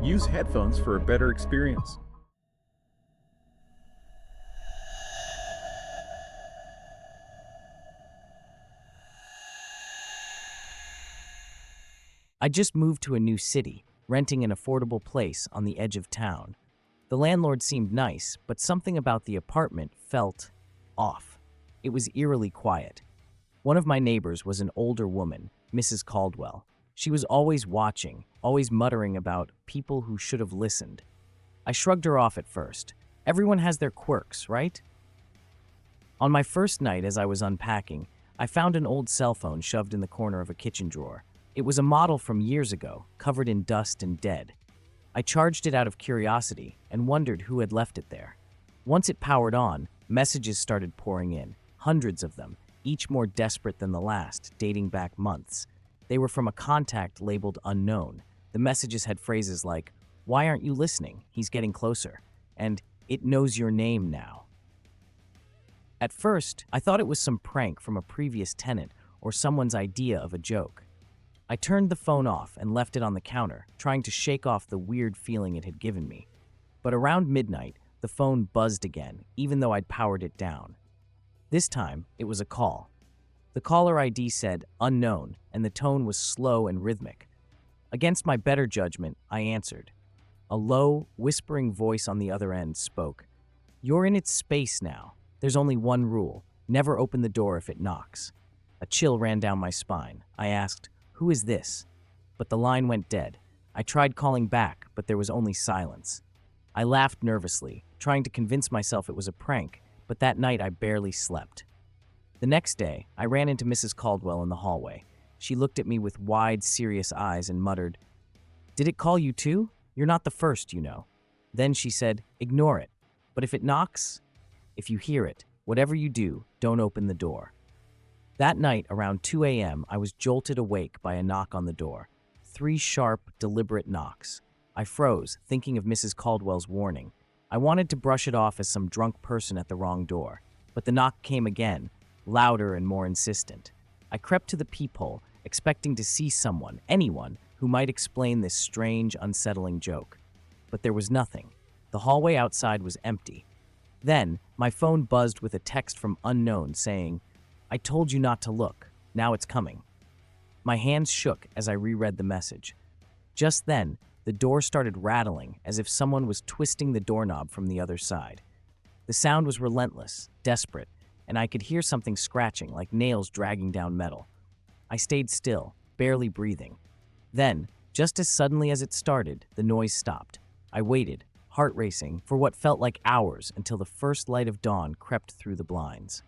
Use headphones for a better experience. I just moved to a new city, renting an affordable place on the edge of town. The landlord seemed nice, but something about the apartment felt off. It was eerily quiet. One of my neighbors was an older woman, Mrs. Caldwell. She was always watching, always muttering about people who should have listened. I shrugged her off at first. Everyone has their quirks, right? On my first night as I was unpacking, I found an old cell phone shoved in the corner of a kitchen drawer. It was a model from years ago, covered in dust and dead. I charged it out of curiosity and wondered who had left it there. Once it powered on, messages started pouring in, hundreds of them, each more desperate than the last, dating back months. They were from a contact labeled unknown. The messages had phrases like, "Why aren't you listening? He's getting closer," and "It knows your name now." At first, I thought it was some prank from a previous tenant or someone's idea of a joke. I turned the phone off and left it on the counter, trying to shake off the weird feeling it had given me. But around midnight, the phone buzzed again, even though I'd powered it down. This time, it was a call. The caller ID said unknown, and the tone was slow and rhythmic. Against my better judgment, I answered. A low, whispering voice on the other end spoke. "You're in its space now. There's only one rule. Never open the door if it knocks." A chill ran down my spine. I asked, "Who is this?" But the line went dead. I tried calling back, but there was only silence. I laughed nervously, trying to convince myself it was a prank, but that night I barely slept. The next day, I ran into Mrs. Caldwell in the hallway. She looked at me with wide, serious eyes and muttered, "Did it call you too? You're not the first, you know." Then she said, "Ignore it. But if it knocks, if you hear it, whatever you do, don't open the door." That night, around 2 a.m., I was jolted awake by a knock on the door. 3 sharp, deliberate knocks. I froze, thinking of Mrs. Caldwell's warning. I wanted to brush it off as some drunk person at the wrong door. But the knock came again, louder and more insistent. I crept to the peephole, expecting to see someone, anyone, who might explain this strange, unsettling joke. But there was nothing. The hallway outside was empty. Then, my phone buzzed with a text from unknown saying, "I told you not to look. Now it's coming." My hands shook as I reread the message. Just then, the door started rattling as if someone was twisting the doorknob from the other side. The sound was relentless, desperate, and I could hear something scratching like nails dragging down metal. I stayed still, barely breathing. Then, just as suddenly as it started, the noise stopped. I waited, heart racing, for what felt like hours until the first light of dawn crept through the blinds.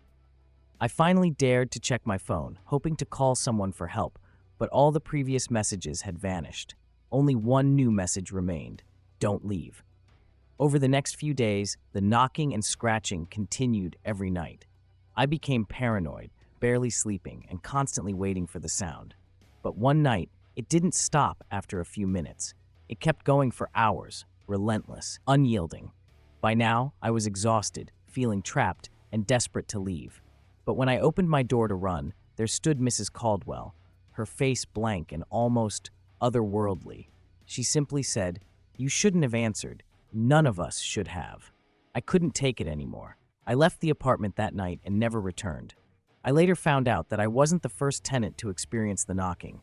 I finally dared to check my phone, hoping to call someone for help, but all the previous messages had vanished. Only one new message remained: "Don't leave." Over the next few days, the knocking and scratching continued every night. I became paranoid, barely sleeping, and constantly waiting for the sound. But one night, it didn't stop after a few minutes. It kept going for hours, relentless, unyielding. By now, I was exhausted, feeling trapped, and desperate to leave. But when I opened my door to run, there stood Mrs. Caldwell, her face blank and almost otherworldly. She simply said, "You shouldn't have answered. None of us should have." I couldn't take it anymore. I left the apartment that night and never returned. I later found out that I wasn't the first tenant to experience the knocking.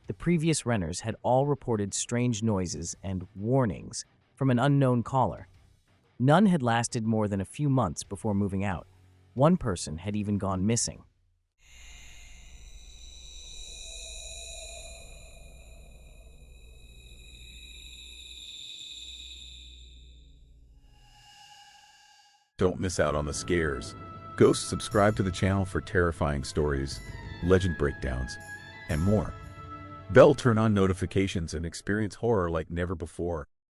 The previous renters had all reported strange noises and warnings from an unknown caller. None had lasted more than a few months before moving out. One person had even gone missing. Don't miss out on the scares. Go subscribe to the channel for terrifying stories, legend breakdowns, and more. Bell turn on notifications and experience horror like never before.